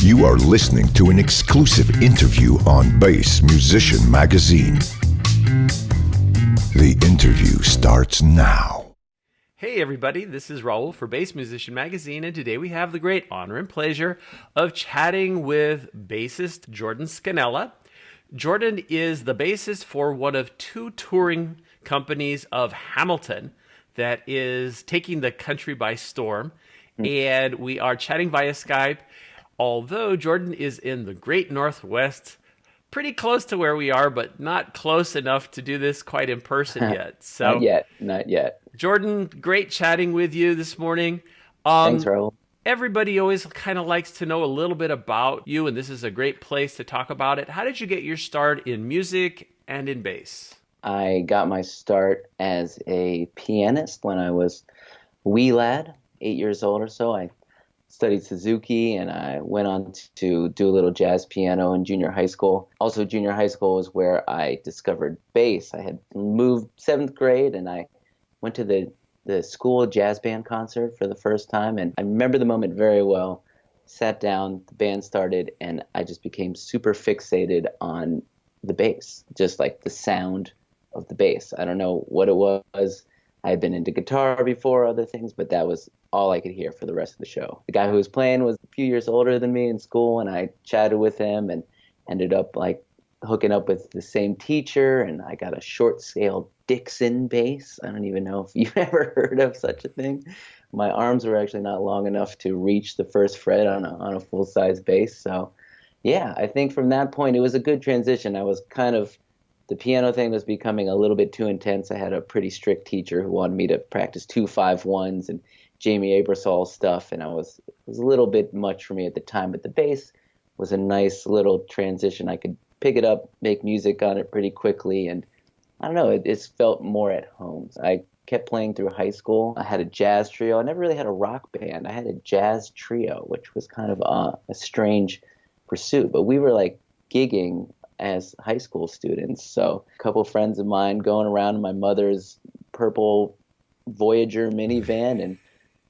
You are listening to an exclusive interview on Bass Musician Magazine. The interview starts now. Hey everybody, this is Raul for Bass Musician Magazine, and today we have the great honor and pleasure of chatting with bassist Jordan Scannella. Jordan is the bassist for one of two touring companies of Hamilton that is taking the country by storm, and we are chatting via Skype. Although Jordan is in the great Northwest, pretty close to where we are, but not close enough to do this quite in person yet. So, Not yet. Jordan, great chatting with you this morning. Thanks, Raul. Everybody always kind of likes to know a little bit about you, and this is a great place to talk about it. How did you get your start in music and in bass? I got my start as a pianist when I was a wee lad, 8 years old or so. I studied Suzuki, and I went on to do a little jazz piano in junior high school. Also, junior high school was where I discovered bass. I had moved 7th grade, and I went to the school jazz band concert for the first time, and I remember the moment very well. Sat down, the band started, and I just became super fixated on the bass, just like the sound of the bass. I don't know what it was. I had been into guitar before, other things, but that was all I could hear for the rest of the show. The guy who was playing was a few years older than me in school, and I chatted with him and ended up like hooking up with the same teacher, and I got a short scale Dixon bass. I don't even know if you've ever heard of such a thing. My arms were actually not long enough to reach the first fret on a full-size bass. So yeah, I think from that point it was a good transition. I was kind of, the piano thing was becoming a little bit too intense. I had a pretty strict teacher who wanted me to practice 2-5-1s and Jamie Aebersold stuff, and it was a little bit much for me at the time. But the bass was a nice little transition. I could pick it up, make music on it pretty quickly, and I don't know, it felt more at home. I kept playing through high school. I had a jazz trio. I never really had a rock band. I had a jazz trio, which was kind of a strange pursuit. But we were like gigging as high school students. So a couple friends of mine going around in my mother's purple Voyager minivan and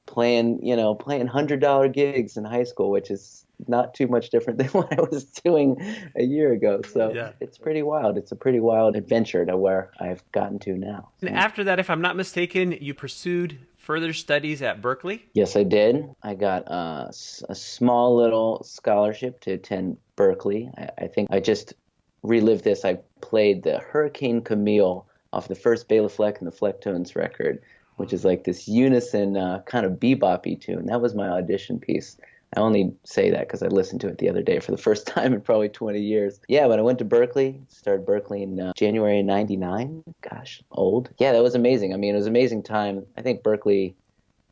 playing $100 gigs in high school, which is not too much different than what I was doing a year ago. So yeah, It's pretty wild. It's a pretty wild adventure to where I've gotten to now. And after that, if I'm not mistaken, you pursued further studies at Berklee? Yes, I did. I got a small little scholarship to attend Berklee. I think I just relived this. I played the Hurricane Camille off the first Bela Fleck and the Flecktones record, which is like this unison kind of bebop-y tune. That was my audition piece. I only say that because I listened to it the other day for the first time in probably 20 years. Yeah, when I went to Berklee, started Berklee in January 99. Gosh, old. Yeah, that was amazing. I mean, it was an amazing time. I think Berklee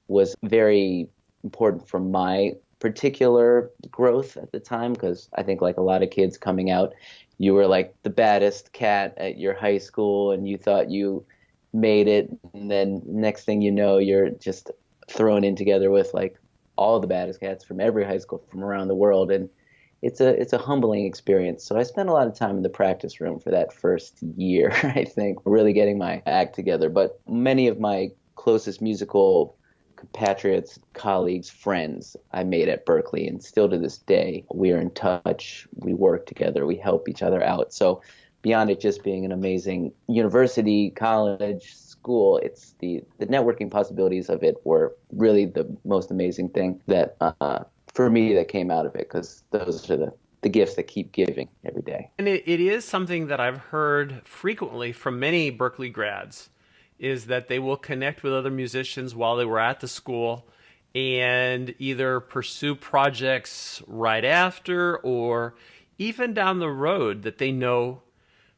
was very important for my particular growth at the time, because I think like a lot of kids coming out, you were like the baddest cat at your high school and you thought you made it, and then next thing you know, you're just thrown in together with like all the baddest cats from every high school from around the world, and it's a humbling experience. So I spent a lot of time in the practice room for that first year, I think, really getting my act together. But many of my closest musical compatriots, colleagues, friends I made at Berklee, and still to this day, we are in touch, we work together, we help each other out. So beyond it just being an amazing university, college, school, it's the networking possibilities of it were really the most amazing thing that, for me, that came out of it, because those are the gifts that keep giving every day. And it is something that I've heard frequently from many Berklee grads, is that they will connect with other musicians while they were at the school and either pursue projects right after, or even down the road, that they know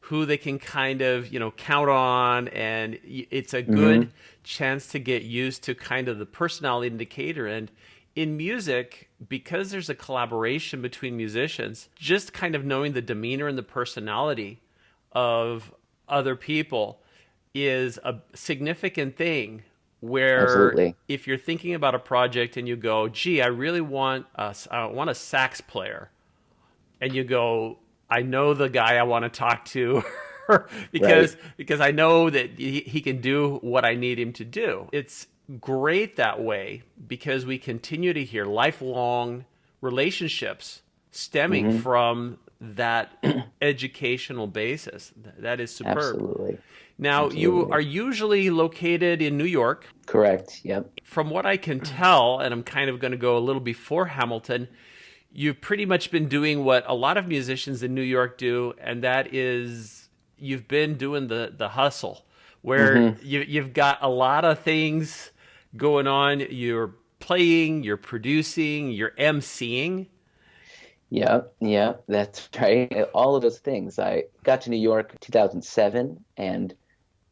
who they can kind of, count on, and it's a good chance to get used to kind of the personality indicator. And in music, because there's a collaboration between musicians, just kind of knowing the demeanor and the personality of other people is a significant thing, where Absolutely. If you're thinking about a project and you go, gee, I really want a sax player, and you go, I know the guy I want to talk to because I know that he can do what I need him to do. It's great that way, because we continue to hear lifelong relationships stemming from that educational basis. That is superb. Absolutely. Now, you are usually located in New York. Correct. Yep. From what I can tell, and I'm kind of going to go a little before Hamilton, you've pretty much been doing what a lot of musicians in New York do, and that is you've been doing the hustle, where you've got a lot of things going on. You're playing, you're producing, you're emceeing. Yeah, that's right. All of those things. I got to New York 2007, and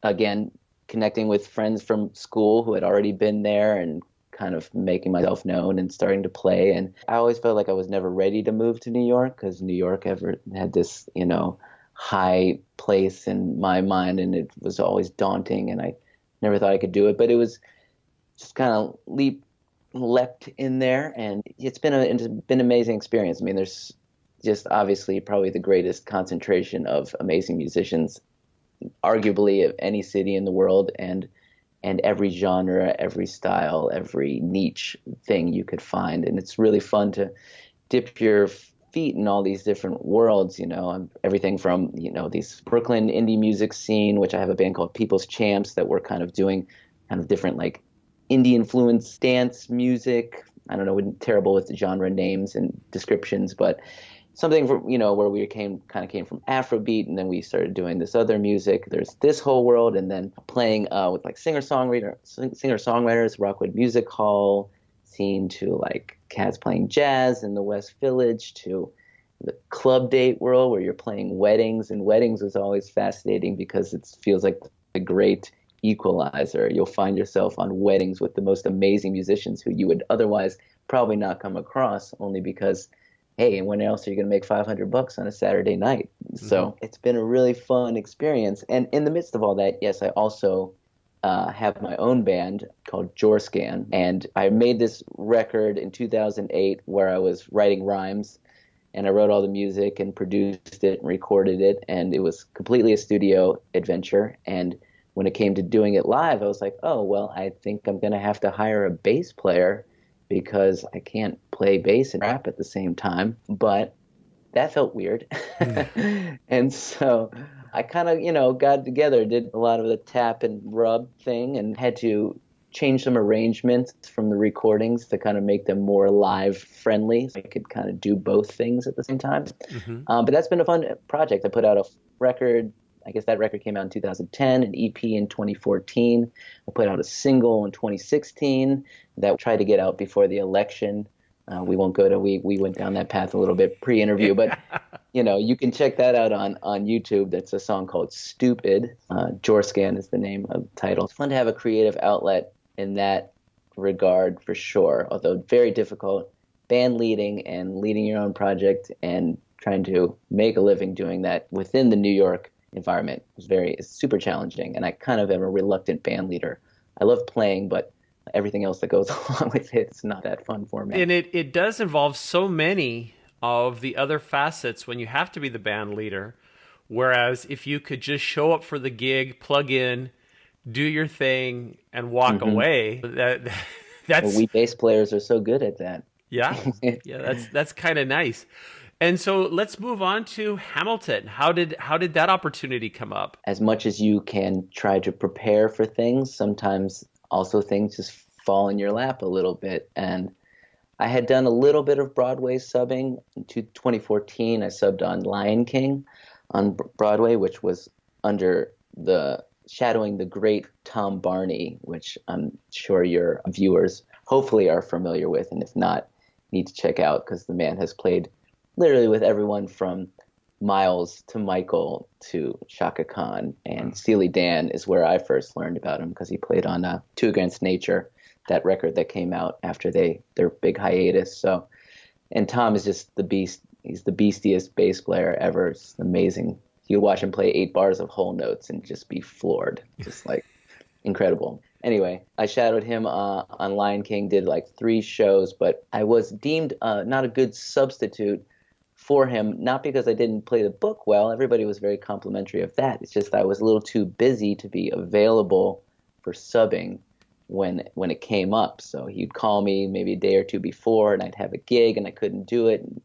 again, connecting with friends from school who had already been there and kind of making myself known and starting to play. And I always felt like I was never ready to move to New York because New York ever had this, high place in my mind, and it was always daunting, and I never thought I could do it. But it was just kind of leapt in there, and it's been an amazing experience. I mean, there's just obviously probably the greatest concentration of amazing musicians, arguably, of any city in the world, and every genre, every style, every niche thing you could find. And it's really fun to dip your feet in all these different worlds, everything from, these Brooklyn indie music scene, which I have a band called People's Champs that we're kind of doing kind of different like indie influenced dance music. I don't know, we're terrible with the genre names and descriptions, but something for, where we came from Afrobeat, and then we started doing this other music. There's this whole world, and then playing with like singer-songwriters, Rockwood Music Hall scene, to like cats playing jazz in the West Village, to the club date world where you're playing weddings. And weddings was always fascinating because it feels like a great equalizer. You'll find yourself on weddings with the most amazing musicians who you would otherwise probably not come across, only because, hey, when else are you going to make $500 on a Saturday night? So it's been a really fun experience. And in the midst of all that, yes, I also have my own band called Jordan Scannella, and I made this record in 2008 where I was writing rhymes, and I wrote all the music and produced it and recorded it, and it was completely a studio adventure. And when it came to doing it live, I was like, oh, well, I think I'm going to have to hire a bass player because I can't play bass and rap at the same time. But that felt weird. And so I kind of, got together, did a lot of the tap and rub thing, and had to change some arrangements from the recordings to kind of make them more live friendly, so I could kind of do both things at the same time. But that's been a fun project. I put out a record. I guess that record came out in 2010, an EP in 2014. I put out a single in 2016 that tried to get out before the election. We won't go to, we went down that path a little bit pre-interview, but you can check that out on YouTube. That's a song called Stupid. Jorscan is the name of the title. It's fun to have a creative outlet in that regard for sure, although very difficult. Band leading and leading your own project and trying to make a living doing that within the New York environment is super challenging. And I kind of am a reluctant band leader. I love playing, but everything else that goes along with it's not that fun for me. And it does involve so many of the other facets when you have to be the band leader. Whereas if you could just show up for the gig, plug in, do your thing, and walk away, that's well, we bass players are so good at that. Yeah, that's kind of nice. And so let's move on to Hamilton. How did that opportunity come up? As much as you can try to prepare for things, sometimes also things just fall in your lap a little bit. And I had done a little bit of Broadway subbing. In 2014, I subbed on Lion King on Broadway, which was under the shadowing the great Tom Barney, which I'm sure your viewers hopefully are familiar with, and if not, need to check out, because the man has played literally with everyone from Miles to Michael to Shaka Khan, and Steely Dan is where I first learned about him, because he played on Two Against Nature, that record that came out after their big hiatus. So, and Tom is just the beast. He's the beastiest bass player ever. It's amazing. You watch him play 8 bars of whole notes and just be floored. Just like incredible. Anyway, I shadowed him on Lion King, did like 3 shows, but I was deemed not a good substitute for him, not because I didn't play the book well. Everybody was very complimentary of that. It's just I was a little too busy to be available for subbing when it came up. So he'd call me maybe a day or two before, and I'd have a gig and I couldn't do it. And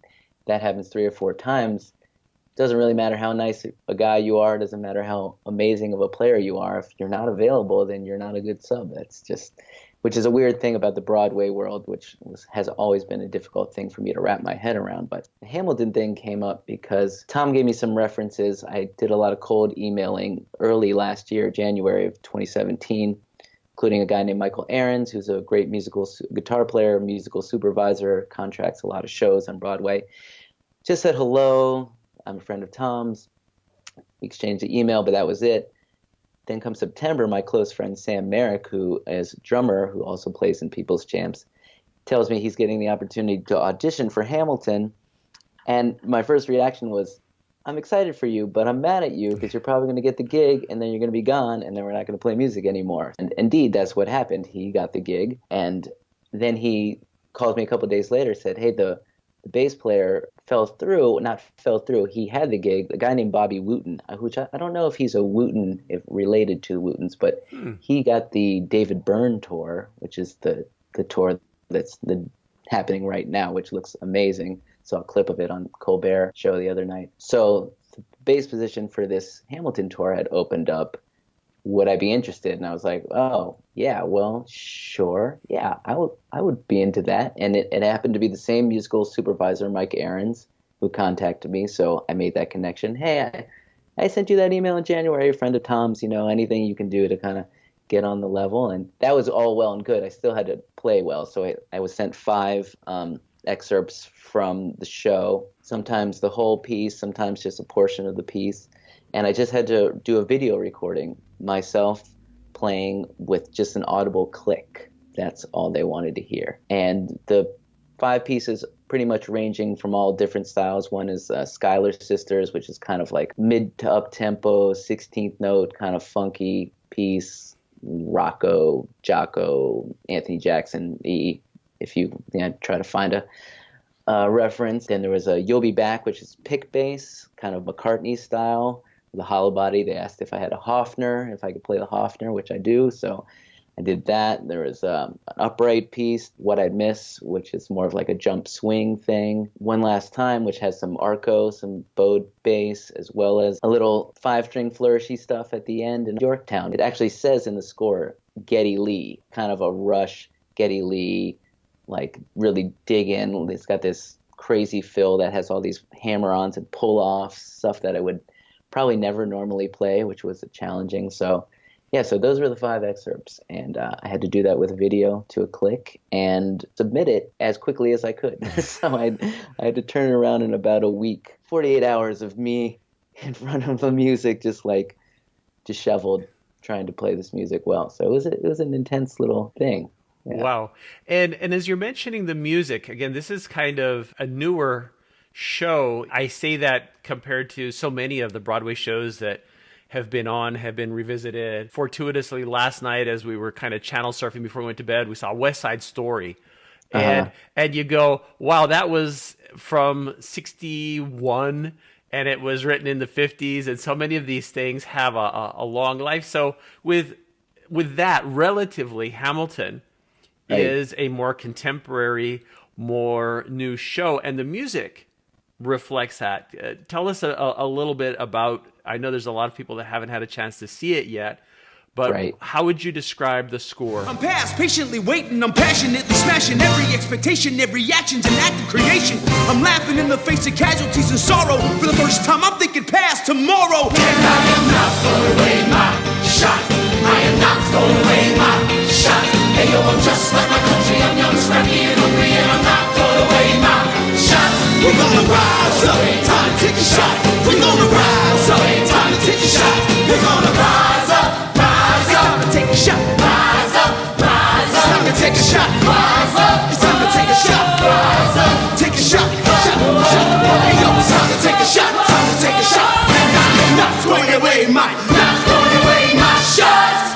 that happens 3 or 4 times, it doesn't really matter how nice a guy you are. It doesn't matter how amazing of a player you are. If you're not available, then you're not a good sub. That's just, which is a weird thing about the Broadway world, which has always been a difficult thing for me to wrap my head around. But the Hamilton thing came up because Tom gave me some references. I did a lot of cold emailing early last year, January of 2017, including a guy named Michael Ahrens, who's a great musical guitar player, musical supervisor, contracts a lot of shows on Broadway. Just said hello, I'm a friend of Tom's. We exchanged the email, but that was it. Then come September, my close friend Sam Merrick, who is a drummer who also plays in People's Champs, tells me he's getting the opportunity to audition for Hamilton. And my first reaction was, I'm excited for you, but I'm mad at you because you're probably going to get the gig and then you're going to be gone and then we're not going to play music anymore. And indeed, that's what happened. He got the gig, and then he called me a couple of days later, said, hey, the bass player he had the gig, a guy named Bobby Wooten, which I don't know if he's a Wooten, if related to Wootens, but he got the David Byrne tour, which is the tour that's happening right now, which looks amazing. Saw a clip of it on Colbert show the other night. So the bass position for this Hamilton tour had opened up. Would I be interested? And I was like, oh, yeah, well, sure. Yeah, I would be into that. And it happened to be the same musical supervisor, Mike Ahrens, who contacted me. So I made that connection. Hey, I sent you that email in January, a friend of Tom's, anything you can do to kind of get on the level. And that was all well and good. I still had to play well. So I was sent 5 excerpts from the show, sometimes the whole piece, sometimes just a portion of the piece. And I just had to do a video recording, myself playing with just an audible click. That's all they wanted to hear. And the 5 pieces pretty much ranging from all different styles. One is Skyler Sisters, which is kind of like mid to up-tempo, 16th note, kind of funky piece, Rocco, Jocko, Anthony Jackson, if you try to find a reference. Then there was a You'll Be Back, which is pick bass, kind of McCartney style. The hollow body, they asked if I had a Hofner, if I could play the Hofner, which I do, so I did that. There was an upright piece, What I'd Miss, which is more of like a jump swing thing. One Last Time, which has some arco, some bowed bass, as well as a little 5-string flourishy stuff at the end. And Yorktown, it actually says in the score, Geddy Lee, kind of a Rush, Geddy Lee, like really dig in. It's got this crazy fill that has all these hammer-ons and pull-offs, stuff that I would probably never normally play, which was challenging. So those were the 5 excerpts, and I had to do that with a video to a click and submit it as quickly as I could. So I had to turn it around in about a week, 48 hours of me in front of the music, just like disheveled, trying to play this music well. So it was an intense little thing. Yeah. Wow. And as you're mentioning the music, again, this is kind of a newer show. I say that compared to so many of the Broadway shows that have been revisited. Fortuitously, last night as we were kind of channel surfing before we went to bed, we saw West Side Story. And you go, wow, that was from 61 and it was written in the 50s. And so many of these things have a long life. So with that, relatively, Hamilton is a more contemporary, more new show. And the music reflects that. Tell us a little bit about, I know there's a lot of people that haven't had a chance to see it yet, but how would you describe the score? I'm past patiently waiting, I'm passionately smashing every expectation, every action's an act of creation. I'm laughing in the face of casualties and sorrow. For the first time, I'm thinking past tomorrow. And I am not throwing away my shot. I am not throwing away my shot. Hey yo, I'm just like my country, I'm young, scrappy, and hungry, and I'm not throwing away my shot. We're gonna rise up, time to take a shot. We're gonna rise up, time to take a shot. We're gonna rise up, rise up. It's time to take a shot. Rise up, rise up. It's time to take a shot. Rise up. It's time to take a shot. Rise up, take a shot. Shot, shot. Hey yo, it's time to take a shot. Time to take a shot. And I'm not throwing away my shots.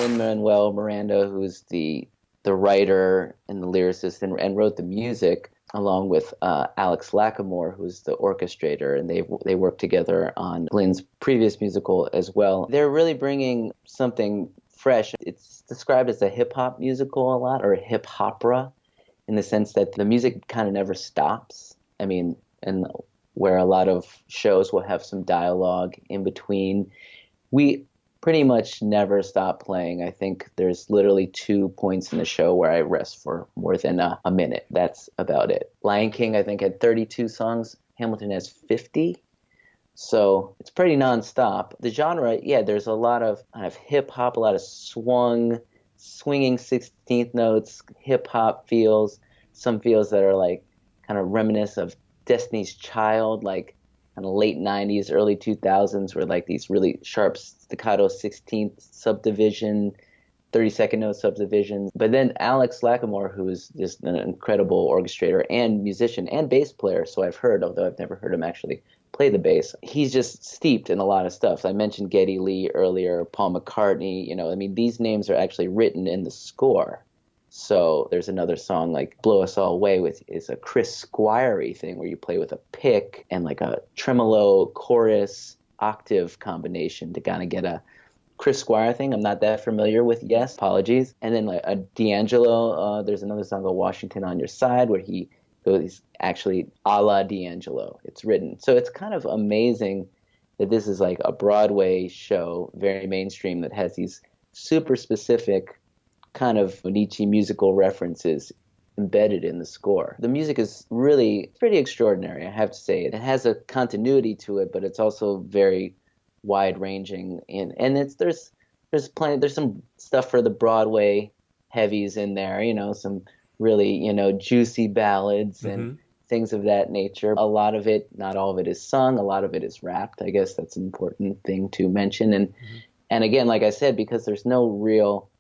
Lin-Manuel Miranda, who's the writer and the lyricist and wrote the music, along with Alex Lacamoire, who's the orchestrator, and they worked together on Lynn's previous musical as well. They're really bringing something fresh. It's described as a hip-hop musical a lot, or a hip-opera, in the sense that the music kind of never stops. I mean, and where a lot of shows will have some dialogue in between, we pretty much never stop playing. I think there's literally 2 points in the show where I rest for more than a minute. That's about it. Lion King, I think, had 32 songs. Hamilton has 50. So it's pretty nonstop. The genre, yeah, there's a lot of kind of hip-hop, a lot of swinging 16th notes, hip-hop feels, some feels that are like kind of reminiscent of Destiny's Child, like kind of late 90s, early 2000s, where like these really sharp staccato 16th subdivision, 32nd note subdivisions. But then Alex Lacamoire, who is just an incredible orchestrator and musician and bass player, so I've heard, although I've never heard him actually play the bass, he's just steeped in a lot of stuff. I mentioned Geddy Lee earlier, Paul McCartney, I mean, these names are actually written in the score. So there's another song like Blow Us All Away, which is a Chris Squire-y thing where you play with a pick and like a tremolo chorus octave combination to kind of get a Chris Squire thing. I'm not that familiar with. Yes, apologies. And then like a D'Angelo, there's another song called Washington on Your Side where he goes actually a la D'Angelo. It's written. So it's kind of amazing that this is like a Broadway show, very mainstream, that has these super specific kind of Nietzsche musical references embedded in the score. The music is really pretty extraordinary, I have to say. It has a continuity to it, but it's also very wide-ranging. And there's some stuff for the Broadway heavies in there, some really, juicy ballads and things of that nature. A lot of it, not all of it is sung, a lot of it is rapped. I guess that's an important thing to mention. And again, like I said, because there's no real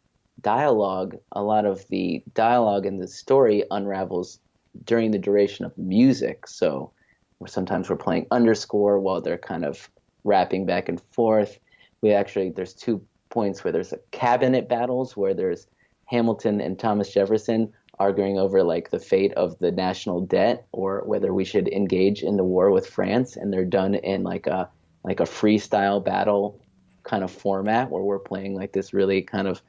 dialogue, a lot of the dialogue in the story unravels during the duration of the music. So sometimes we're playing underscore while they're kind of rapping back and forth. There's 2 points where there's a cabinet battles where there's Hamilton and Thomas Jefferson arguing over like the fate of the national debt or whether we should engage in the war with France, and they're done in like a freestyle battle kind of format where we're playing like this really kind of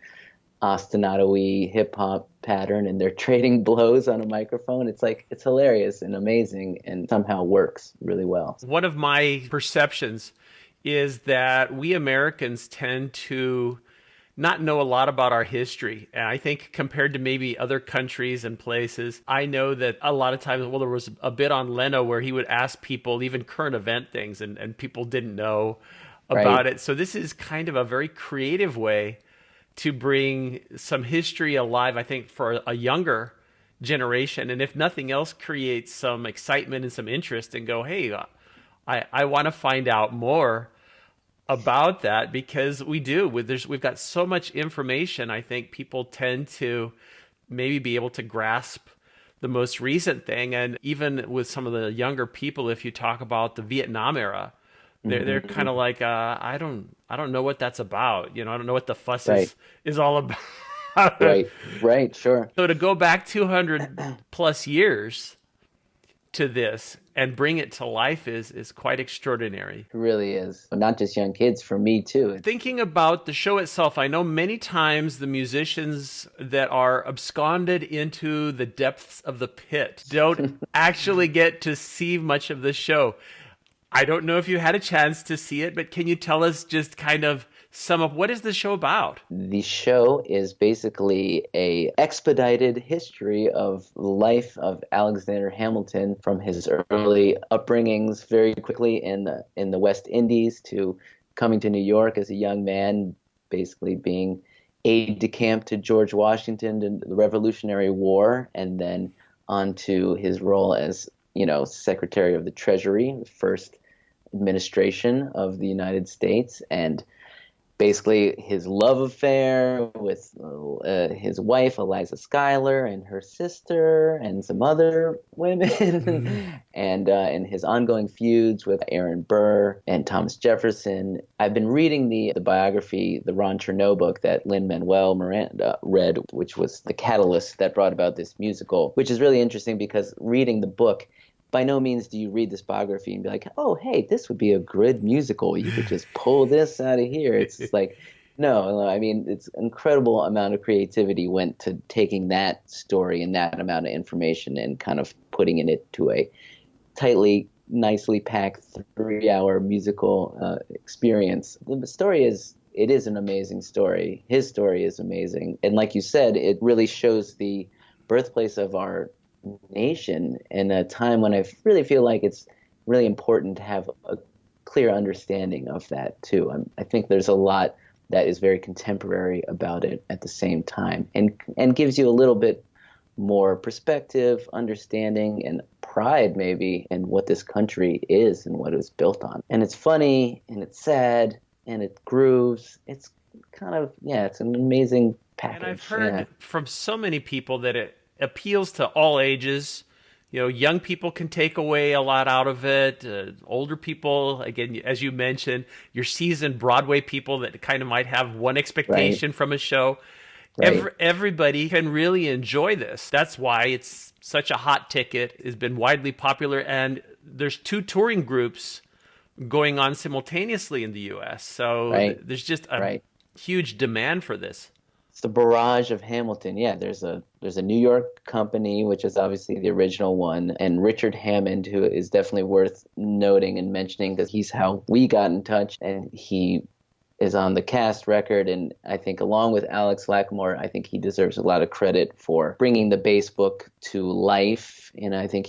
ostinato-y hip-hop pattern, and they're trading blows on a microphone. It's hilarious and amazing and somehow works really well. One of my perceptions is that we Americans tend to not know a lot about our history. And I think compared to maybe other countries and places, I know that a lot of times, there was a bit on Leno where he would ask people even current event things and people didn't know about it. So this is kind of a very creative way to bring some history alive, I think, for a younger generation. And if nothing else, creates some excitement and some interest and go, hey, I want to find out more about that, because we've got so much information. I think people tend to maybe be able to grasp the most recent thing. And even with some of the younger people, if you talk about the Vietnam era, they're kind of like, I don't know what that's about. I don't know what the fuss is all about. Right, sure. So to go back 200 plus years to this and bring it to life is quite extraordinary. It really is. But not just young kids, for me too. Thinking about the show itself, I know many times the musicians that are absconded into the depths of the pit don't actually get to see much of the show. I don't know if you had a chance to see it, but can you tell us just kind of sum up, what is the show about? The show is basically a expedited history of the life of Alexander Hamilton from his early upbringings very quickly in the West Indies to coming to New York as a young man, basically being aide-de-camp to George Washington in the Revolutionary War, and then on to his role as Secretary of the Treasury, the first administration of the United States, and basically his love affair with his wife, Eliza Schuyler, and her sister, and some other women, and his ongoing feuds with Aaron Burr and Thomas Jefferson. I've been reading the biography, the Ron Chernow book that Lin-Manuel Miranda read, which was the catalyst that brought about this musical, which is really interesting because reading the book, by no means do you read this biography and be like, oh, hey, this would be a good musical. You could just pull this out of here. It's like No, I mean, it's incredible amount of creativity went to taking that story and that amount of information and kind of putting it to a tightly, nicely packed 3-hour musical experience. The story it is an amazing story. His story is amazing. And like you said, it really shows the birthplace of our nation in a time when I really feel like it's really important to have a clear understanding of that too. I think there's a lot that is very contemporary about it at the same time, and gives you a little bit more perspective, understanding, and pride maybe in what this country is and what it was built on. And it's funny, and it's sad, and it grooves. It's kind of, it's an amazing package. And I've heard from so many people that it appeals to all ages. You know, young people can take away a lot out of it. Older people, again, as you mentioned, your seasoned Broadway people that kind of might have one expectation from a show. Right. Everybody can really enjoy this. That's why it's such a hot ticket. It's been widely popular, and there's 2 touring groups going on simultaneously in the U.S. So there's just a huge demand for this. It's the barrage of Hamilton. Yeah, there's a New York company, which is obviously the original one, and Richard Hammond, who is definitely worth noting and mentioning because he's how we got in touch, and he is on the cast record. And I think along with Alex Lackmore, I think he deserves a lot of credit for bringing the bass book to life. And I think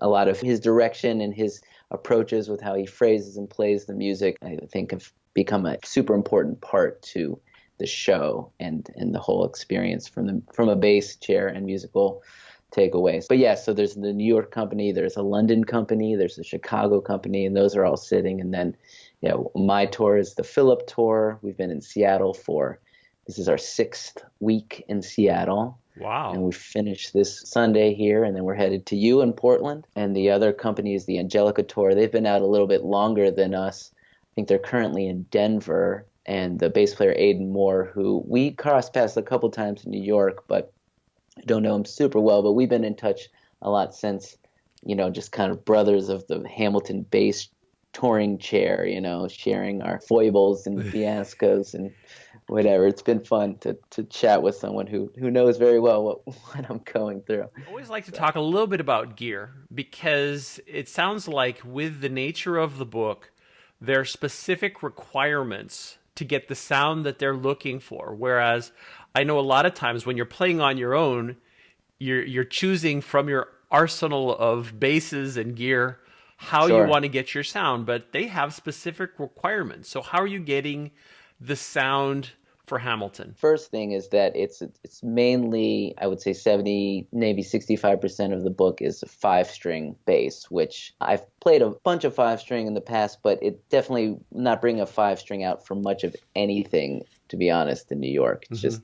a lot of his direction and his approaches with how he phrases and plays the music, I think have become a super important part to the show and the whole experience from a bass chair and musical takeaways. But yeah, so there's the New York company, there's a London company, there's a Chicago company, and those are all sitting. And then, my tour is the Philip tour. We've been in Seattle this is our 6th week in Seattle. Wow. And we finished this Sunday here, and then we're headed to you in Portland. And the other company is the Angelica tour. They've been out a little bit longer than us. I think they're currently in Denver. And the bass player Aiden Moore, who we crossed paths a couple times in New York, but I don't know him super well, but we've been in touch a lot since, just kind of brothers of the Hamilton bass touring chair, sharing our foibles and fiascos and whatever. It's been fun to chat with someone who knows very well what I'm going through. I always like to talk a little bit about gear, because it sounds like with the nature of the book, there are specific requirements to get the sound that they're looking for. Whereas I know a lot of times when you're playing on your own, you're choosing from your arsenal of basses and gear how you want to get your sound, but they have specific requirements. So how are you getting the sound for Hamilton? First thing is that it's mainly, I would say 70, maybe 65% of the book is a 5-string bass, which I've played a bunch of 5-string in the past, but it definitely not bring a 5-string out for much of anything, to be honest, in New York. It's just,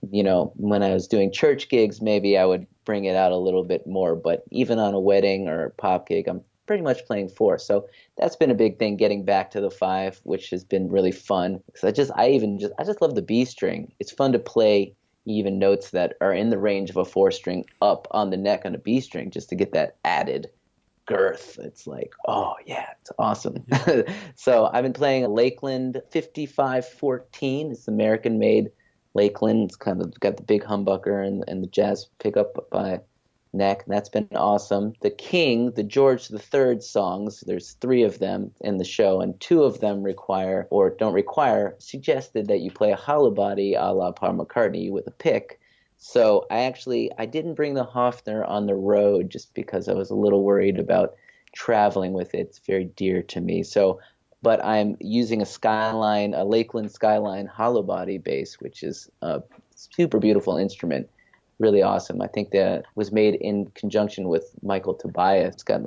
when I was doing church gigs, maybe I would bring it out a little bit more, but even on a wedding or a pop gig, I'm pretty much playing 4. So that's been a big thing, getting back to the 5, which has been really fun. Because I just love the B string. It's fun to play even notes that are in the range of a 4-string up on the neck on a B string, just to get that added girth. It's like, oh yeah, it's awesome. So I've been playing a Lakeland 5514. It's American made Lakeland. It's kind of got the big humbucker and the jazz pickup by neck. That's been awesome. The King, the George III songs, there's 3 of them in the show, and 2 of them suggested that you play a hollow body a la Paul McCartney with a pick. So I didn't bring the Hofner on the road just because I was a little worried about traveling with it. It's very dear to me. But I'm using a Lakeland Skyline hollow body bass, which is a super beautiful instrument. Really awesome. I think that was made in conjunction with Michael Tobias. It's got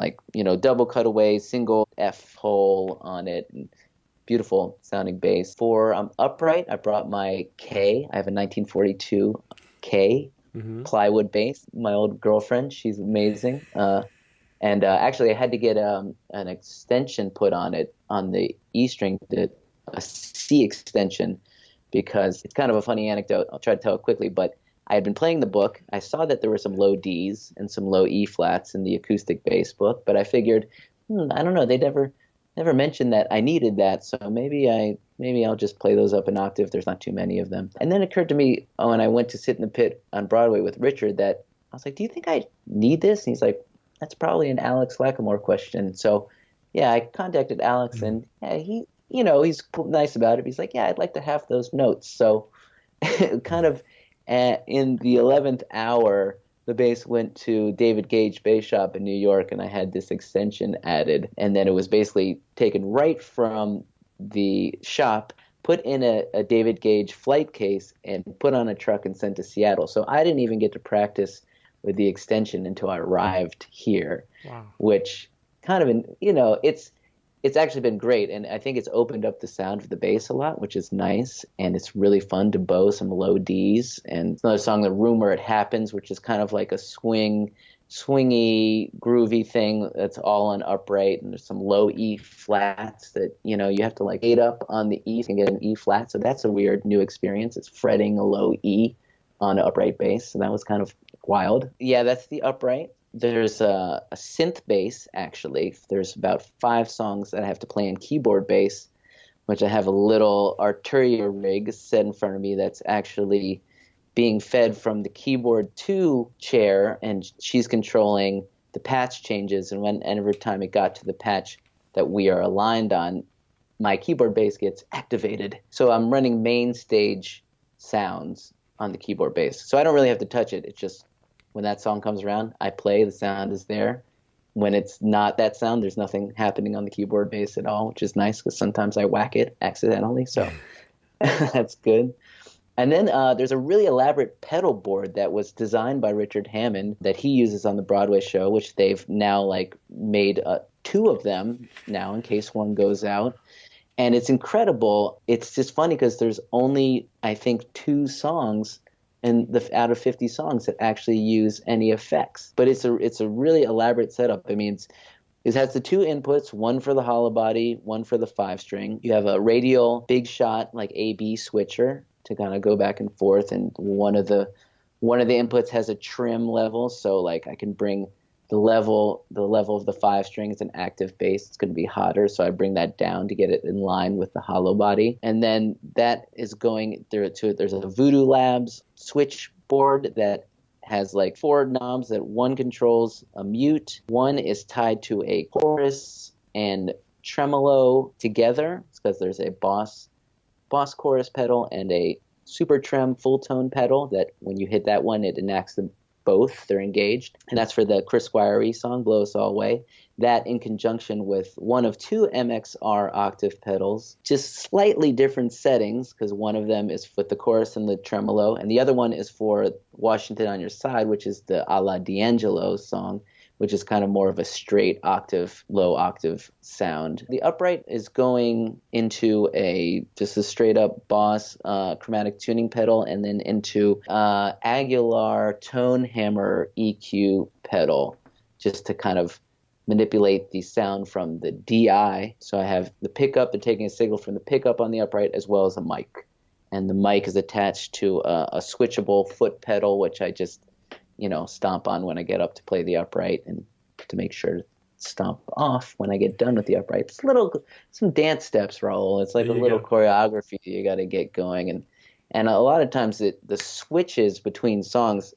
double cutaway, single F hole on it, and beautiful sounding bass. For upright, I brought my K. I have a 1942 K plywood bass. My old girlfriend, she's amazing. And actually, I had to get an extension put on it on the E string, a C extension, because it's kind of a funny anecdote. I'll try to tell it quickly, but I had been playing the book. I saw that there were some low Ds and some low E flats in the acoustic bass book, but I figured, I don't know, they never mentioned that I needed that, so maybe I maybe I'll just play those up an octave. There's not too many of them. And then it occurred to me, when I went to sit in the pit on Broadway with Richard, that I was like, do you think I need this? And he's like, that's probably an Alex Lacamoire question. So, yeah, I contacted Alex, and yeah, he's nice about it. He's like, yeah, I'd like to have those notes. So kind of in the 11th hour, the bass went to David Gage Bass Shop in New York, and I had this extension added. And then it was basically taken right from the shop, put in a David Gage flight case, and put on a truck and sent to Seattle. So I didn't even get to practice with the extension until I arrived here. Wow. Which kind of, it's actually been great. And I think it's opened up the sound of the bass a lot, which is nice. And it's really fun to bow some low Ds. And another song, The Room Where It Happens, which is kind of like a swingy, groovy thing that's all on upright. And there's some low E flats that, you have to like 8 up on the E and get an E flat. So that's a weird new experience. It's fretting a low E on an upright bass. So that was kind of wild. Yeah, that's the upright. There's a synth bass, actually. There's about 5 songs that I have to play in keyboard bass, which I have a little Arturia rig set in front of me that's actually being fed from the keyboard 2 chair, and she's controlling the patch changes. And every time it got to the patch that we are aligned on, my keyboard bass gets activated. So I'm running main stage sounds on the keyboard bass. So I don't really have to touch it. It's just when that song comes around, I play, the sound is there. When it's not that sound, there's nothing happening on the keyboard bass at all, which is nice because sometimes I whack it accidentally. So that's good. And then there's a really elaborate pedal board that was designed by Richard Hammond that he uses on the Broadway show, which they've now made 2 of them now in case one goes out. And it's incredible. It's just funny because there's only, I think, 2 songs out of 50 songs that actually use any effects. But it's a really elaborate setup. I mean, it has the 2 inputs, one for the hollow body, one for the 5-string. You have a radial big shot like A/B switcher to kind of go back and forth, and one of the inputs has a trim level, so like I can bring the level of the 5-string. It's an active bass. It's going to be hotter, so I bring that down to get it in line with the hollow body. And then that is going there to it. There's a Voodoo Labs switchboard that has like 4 knobs that one controls a mute, one is tied to a chorus and tremolo together. It's because there's a boss chorus pedal and a super trem full tone pedal that when you hit that one, it enacts them both. They're engaged. And that's for the Chris Squire song, Blow Us All Away. That in conjunction with one of 2 MXR octave pedals, just slightly different settings, because one of them is with the chorus and the tremolo, and the other one is for Washington on Your Side, which is the a la D'Angelo song, which is kind of more of a straight octave, low octave sound. The upright is going into just a straight up Boss chromatic tuning pedal, and then into Aguilar tone hammer EQ pedal, just to kind of manipulate the sound from the DI. So I have the pickup, they're taking a signal from the pickup on the upright as well as a mic. And the mic is attached to a switchable foot pedal, which I just stomp on when I get up to play the upright, and to make sure to stomp off when I get done with the upright. It's some dance steps, Raul. It's like a little choreography you got to get going. And a lot of times the switches between songs,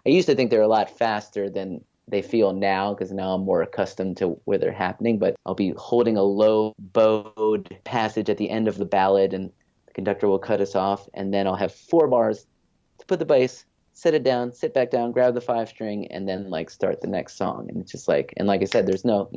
I used to think they're a lot faster than they feel now, because now I'm more accustomed to where they're happening. But I'll be holding a low bowed passage at the end of the ballad, and the conductor will cut us off, and then I'll have 4 bars to put the bass, set it down, sit back down, grab the 5-string, and then start the next song. And it's just and like I said, there's no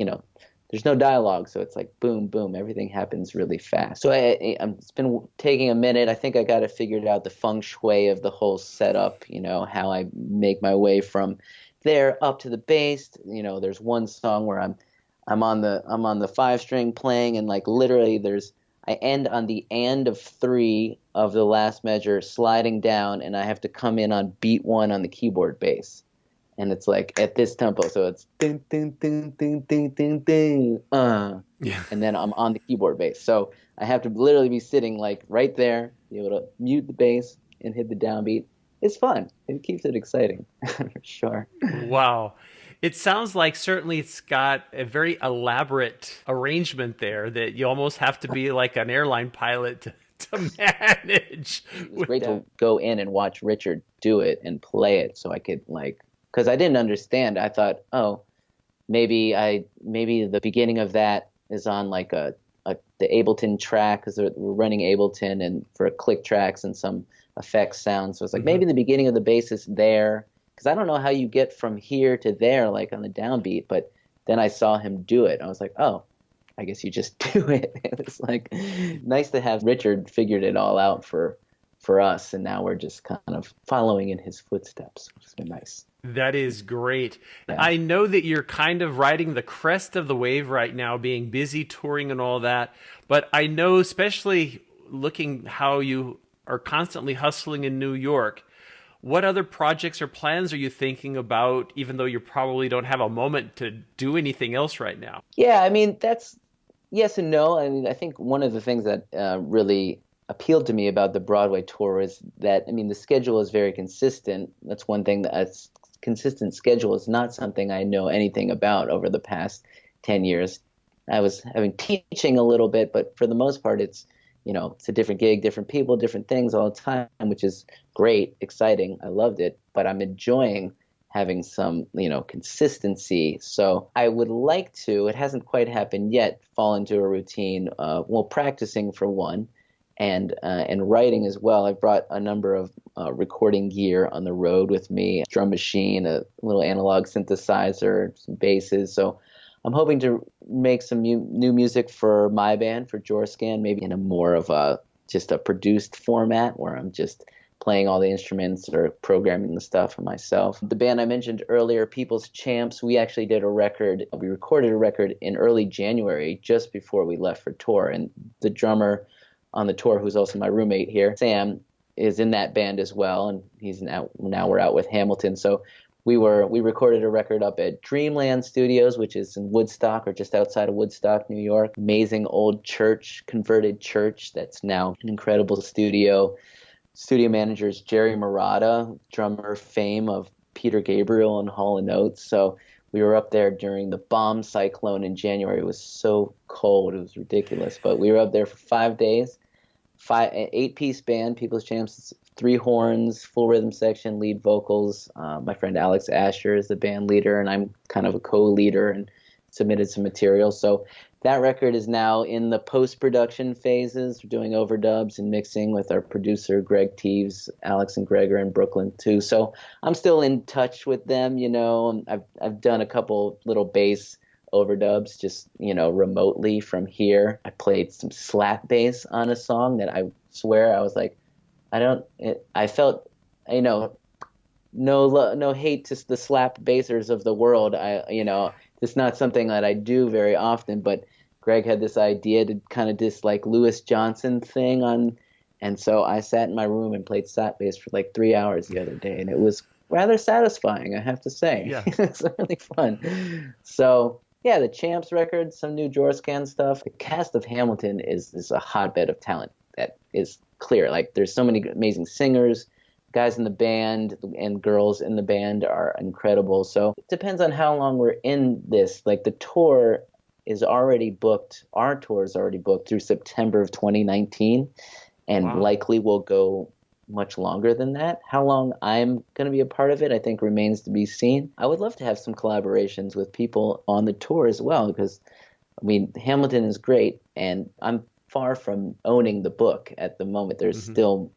dialogue, so it's like boom, boom, everything happens really fast. So it's been taking a minute. I think I got it figured out, the feng shui of the whole setup, how I make my way from there up to the bass. There's one song where I'm on the 5-string playing, and literally I end on the and of 3 of the last measure sliding down, and I have to come in on beat 1 on the keyboard bass. And it's at this tempo, so it's ding, ding, ding, ding, ding, ding, ding, Yeah. and then I'm on the keyboard bass. So I have to literally be sitting right there, be able to mute the bass and hit the downbeat. It's fun. It keeps it exciting, for sure. Wow. It sounds like certainly it's got a very elaborate arrangement there that you almost have to be like an airline pilot to manage. It was great to go in and watch Richard do it and play it, so I could because I didn't understand. I thought, oh, maybe the beginning of that is on like the Ableton track, because we're running Ableton and for click tracks and some effects sounds. So it's like maybe the beginning of the bass is there, because I don't know how you get from here to there like on the downbeat. But then I saw him do it. I was like, oh, I guess you just do it. It was like nice to have Richard figured it all out for us, and now we're just kind of following in his footsteps, which has been nice. That is great. Yeah. I know that you're kind of riding the crest of the wave right now, being busy touring and all that, but I know, especially looking how you are constantly hustling in New York, what other projects or plans are you thinking about, even though you probably don't have a moment to do anything else right now? Yeah, I mean, that's yes and no. I mean, I think one of the things that really appealed to me about the Broadway tour is that, I mean, the schedule is very consistent. That's one thing. That's consistent schedule is not something I know anything about over the past 10 years. I was teaching a little bit, but for the most part, it's a different gig, different people, different things all the time, which is great, exciting. I loved it, but I'm enjoying having some, consistency. So I would like to, it hasn't quite happened yet, fall into a routine, practicing for one, and writing as well. I brought a number of recording gear on the road with me, drum machine, a little analog synthesizer, some basses. So I'm hoping to make some new music for my band, for Jorscan, maybe in a more of just a produced format where I'm just playing all the instruments or programming the stuff myself. The band I mentioned earlier, People's Champs, we actually did a record. We recorded a record in early January, just before we left for tour. And the drummer on the tour, who's also my roommate here, Sam, is in that band as well, and he's now we're out with Hamilton. So we recorded a record up at Dreamland Studios, which is in Woodstock, or just outside of Woodstock, New York. Amazing old church, converted church that's now an incredible studio. Studio manager is Jerry Murata, drummer fame of Peter Gabriel and Hall & Oates. So we were up there during the bomb cyclone in January. It was so cold. It was ridiculous. But we were up there for 5 days. 8-piece band, People's Champs, 3 horns, full rhythm section, lead vocals. My friend Alex Asher is the band leader, and I'm kind of a co-leader and submitted some material. So that record is now in the post-production phases. We're doing overdubs and mixing with our producer, Greg Teves. Alex and Greg are in Brooklyn, too. So I'm still in touch with them, I've done a couple little bass overdubs just, remotely from here. I played some slap bass on a song that I swear I was like, I felt, no hate to the slap bassers of the world. It's not something that I do very often, but Greg had this idea to kind of this like Louis Johnson thing on, and so I sat in my room and played slap bass for like 3 hours the other day, and it was rather satisfying, I have to say. Yeah. It's really fun. So yeah, the Champs record, some new Jorscan stuff. The cast of Hamilton is a hotbed of talent. That is clear. Like, there's so many amazing singers. Guys in the band and girls in the band are incredible. So it depends on how long we're in this. Like, the tour is already booked. Our tour is already booked through September of 2019, and likely will go much longer than that. How long I'm going to be a part of it, I think, remains to be seen. I would love to have some collaborations with people on the tour as well, because, I mean, Hamilton is great, and I'm far from owning the book at the moment. There's still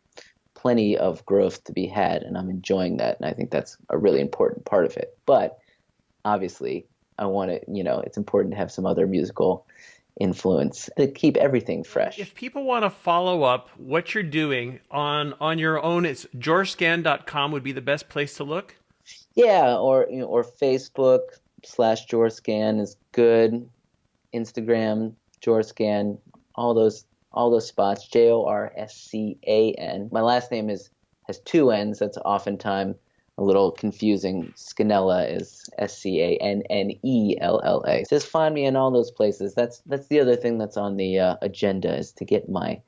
plenty of growth to be had, and I'm enjoying that, and I think that's a really important part of it. But obviously, I want to, it's important to have some other musical influence to keep everything fresh. If people want to follow up what you're doing on your own, it's jorscan.com would be the best place to look. Yeah, or Facebook /Jorscan is good. Instagram, Jorscan, all those spots. JORSCAN. My last name has 2 N's. That's oftentimes a little confusing. Scannella is SCANNELLA. Just find me in all those places. That's the other thing that's on the agenda, is to get my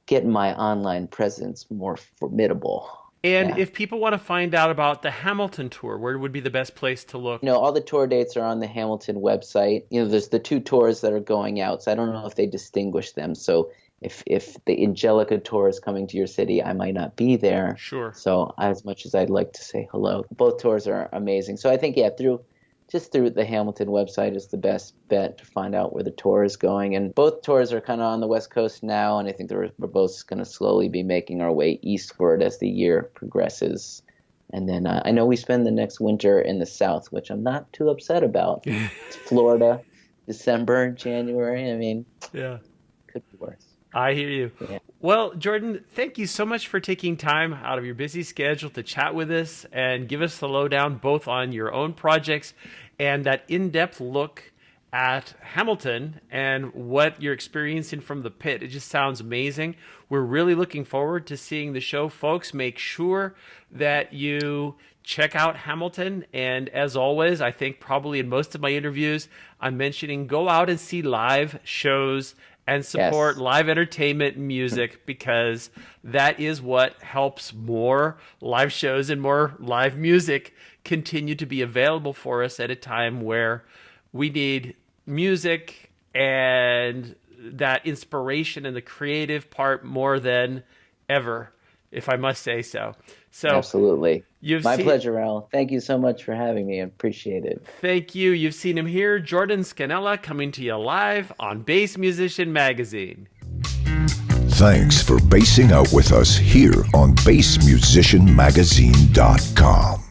online presence more formidable. And if people want to find out about the Hamilton tour, where would be the best place to look? All the tour dates are on the Hamilton website. There's the 2 tours that are going out, so I don't know if they distinguish them. So if the Angelica tour is coming to your city, I might not be there. Sure. So as much as I'd like to say hello, both tours are amazing. So I think, through the Hamilton website is the best bet to find out where the tour is going. And both tours are kind of on the West Coast now, and I think we're both going to slowly be making our way eastward as the year progresses. And then I know we spend the next winter in the South, which I'm not too upset about. It's Florida, December, January. I mean, could be worse. I hear you. Yeah. Well, Jordan, thank you so much for taking time out of your busy schedule to chat with us and give us the lowdown both on your own projects and that in-depth look at Hamilton and what you're experiencing from the pit. It just sounds amazing. We're really looking forward to seeing the show. Folks, make sure that you check out Hamilton. And as always, I think probably in most of my interviews, I'm mentioning go out and see live shows and support live entertainment and music, because that is what helps more live shows and more live music continue to be available for us at a time where we need music and that inspiration and the creative part more than ever, if I must say so. So absolutely. My pleasure, Raul. Thank you so much for having me. I appreciate it. Thank you. You've seen him here, Jordan Scannella, coming to you live on Bass Musician Magazine. Thanks for bassing out with us here on BassMusicianMagazine.com.